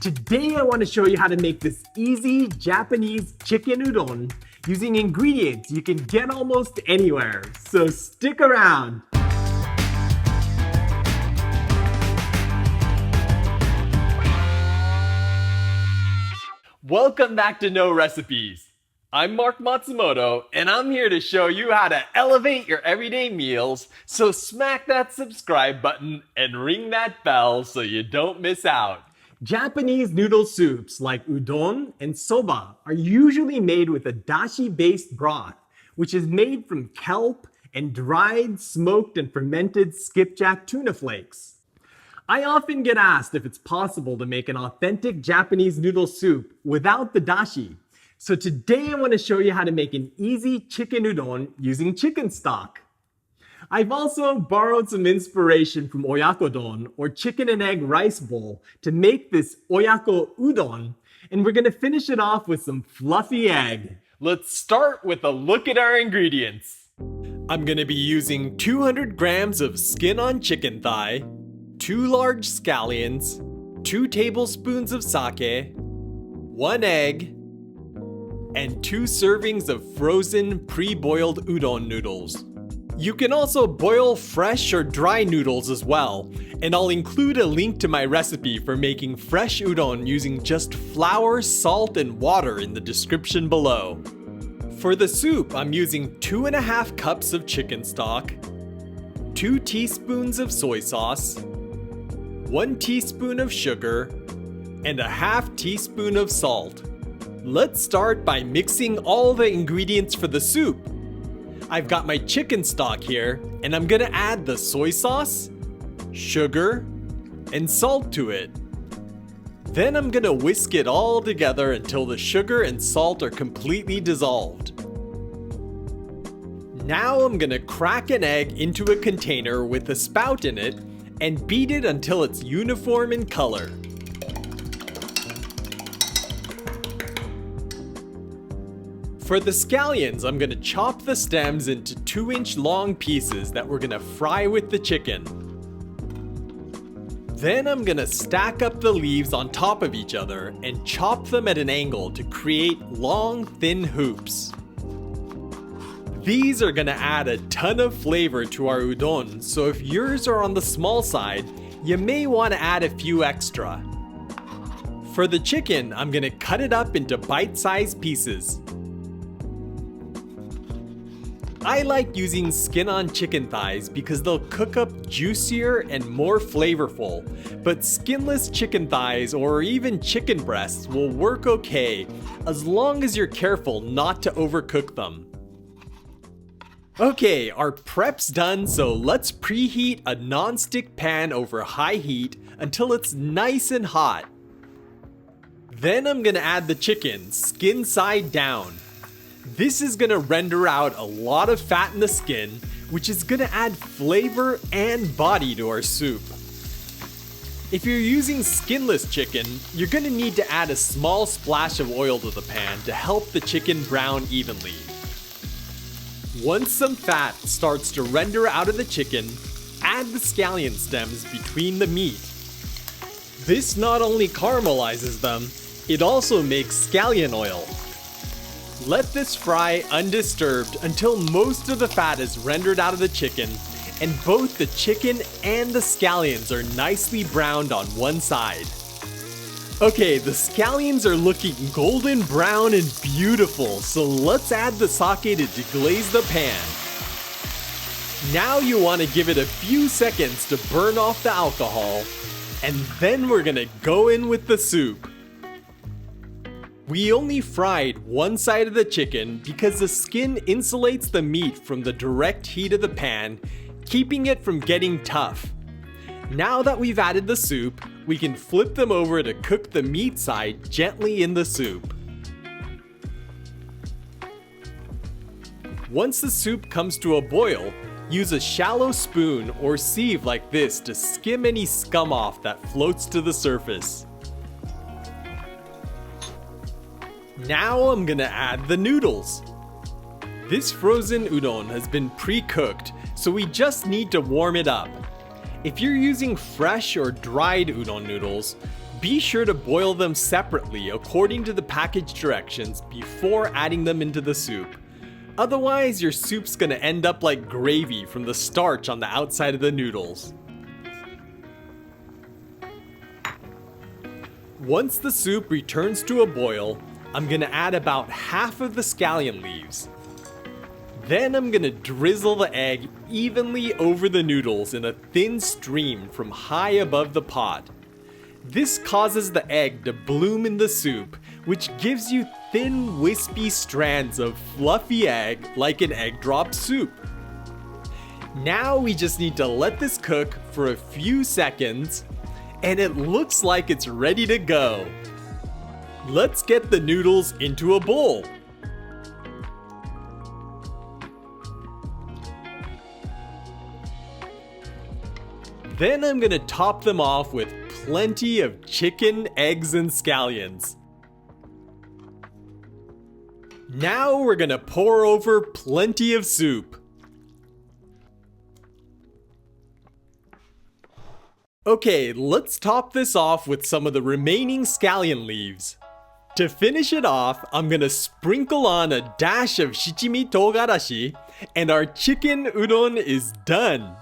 Today I want to show you how to make this easy Japanese chicken udon using ingredients you can get almost anywhere. So stick around. Welcome back to No Recipes. I'm Mark Matsumoto, and I'm here to show you how to elevate your everyday meals, so smack that subscribe button and ring that bell so you don't miss out. Japanese noodle soups like udon and soba are usually made with a dashi-based broth, which is made from kelp and dried, smoked, and fermented skipjack tuna flakes. I often get asked if it's possible to make an authentic Japanese noodle soup without the dashi. So today I want to show you how to make an easy chicken udon using chicken stock. I've also borrowed some inspiration from oyakodon, or chicken and egg rice bowl, to make this oyako udon, and we're going to finish it off with some fluffy egg. Let's start with a look at our ingredients. I'm going to be using 200 grams of skin-on chicken thigh, 2 large scallions, 2 tablespoons of sake, 1 egg, and 2 servings of frozen pre-boiled udon noodles. You can also boil fresh or dry noodles as well, and I'll include a link to my recipe for making fresh udon using just flour, salt, and water in the description below. For the soup, I'm using 2.5 cups of chicken stock, 2 teaspoons of soy sauce, 1 teaspoon of sugar, and 1/2 teaspoon of salt. Let's start by mixing all the ingredients for the soup. I've got my chicken stock here, and I'm gonna add the soy sauce, sugar, and salt to it. Then I'm gonna whisk it all together until the sugar and salt are completely dissolved. Now I'm gonna crack an egg into a container with a spout in it and beat it until it's uniform in color. For the scallions, I'm going to chop the stems into 2-inch long pieces that we're going to fry with the chicken. Then I'm going to stack up the leaves on top of each other and chop them at an angle to create long, thin hoops. These are going to add a ton of flavor to our udon, so if yours are on the small side, you may want to add a few extra. For the chicken, I'm going to cut it up into bite-sized pieces. I like using skin-on chicken thighs because they'll cook up juicier and more flavorful, but skinless chicken thighs or even chicken breasts will work okay as long as you're careful not to overcook them. Okay, our prep's done, so let's preheat a non-stick pan over high heat until it's nice and hot. Then I'm gonna add the chicken, skin side down. This is gonna render out a lot of fat in the skin, which is gonna add flavor and body to our soup. If you're using skinless chicken, you're gonna need to add a small splash of oil to the pan to help the chicken brown evenly. Once some fat starts to render out of the chicken, add the scallion stems between the meat. This not only caramelizes them, it also makes scallion oil. Let this fry undisturbed until most of the fat is rendered out of the chicken and both the chicken and the scallions are nicely browned on one side. Okay, the scallions are looking golden brown and beautiful, so let's add the sake to deglaze the pan. Now you want to give it a few seconds to burn off the alcohol, and then we're gonna go in with the soup. We only fried one side of the chicken because the skin insulates the meat from the direct heat of the pan, keeping it from getting tough. Now that we've added the soup, we can flip them over to cook the meat side gently in the soup. Once the soup comes to a boil, use a shallow spoon or sieve like this to skim any scum off that floats to the surface. Now I'm gonna add the noodles. This frozen udon has been pre-cooked, so we just need to warm it up. If you're using fresh or dried udon noodles, Be sure to boil them separately according to the package directions before adding them into the soup. Otherwise, your soup's gonna end up like gravy from the starch on the outside of the noodles. Once the soup returns to a boil, I'm gonna add about half of the scallion leaves. Then I'm gonna drizzle the egg evenly over the noodles in a thin stream from high above the pot. This causes the egg to bloom in the soup, which gives you thin, wispy strands of fluffy egg like an egg drop soup. Now we just need to let this cook for a few seconds, and it looks like it's ready to go. Let's get the noodles into a bowl. Then I'm gonna top them off with plenty of chicken, eggs, and scallions. Now we're gonna pour over plenty of soup. Okay, let's top this off with some of the remaining scallion leaves. To finish it off, I'm gonna sprinkle on a dash of shichimi togarashi, and our chicken udon is done.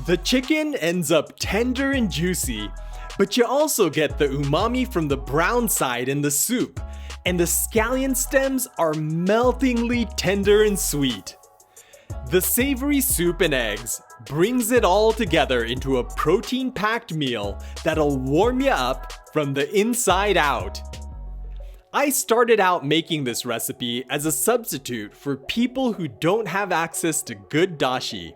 The chicken ends up tender and juicy, but you also get the umami from the brown side in the soup, and the scallion stems are meltingly tender and sweet. The savory soup and eggs brings it all together into a protein-packed meal that'll warm you up from the inside out. I started out making this recipe as a substitute for people who don't have access to good dashi.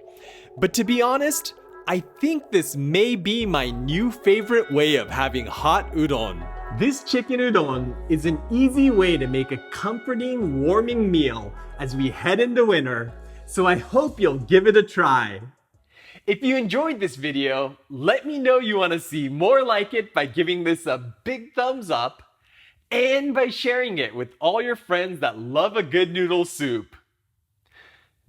But to be honest, I think this may be my new favorite way of having hot udon. This chicken udon is an easy way to make a comforting, warming meal as we head into winter, so I hope you'll give it a try. If you enjoyed this video, let me know you want to see more like it by giving this a big thumbs up and by sharing it with all your friends that love a good noodle soup.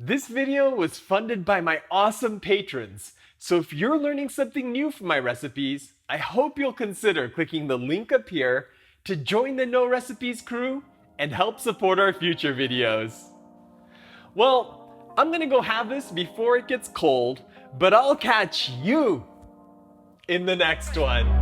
This video was funded by my awesome patrons, so if you're learning something new from my recipes, I hope you'll consider clicking the link up here to join the No Recipes crew and help support our future videos. Well, I'm gonna go have this before it gets cold, but I'll catch you in the next one.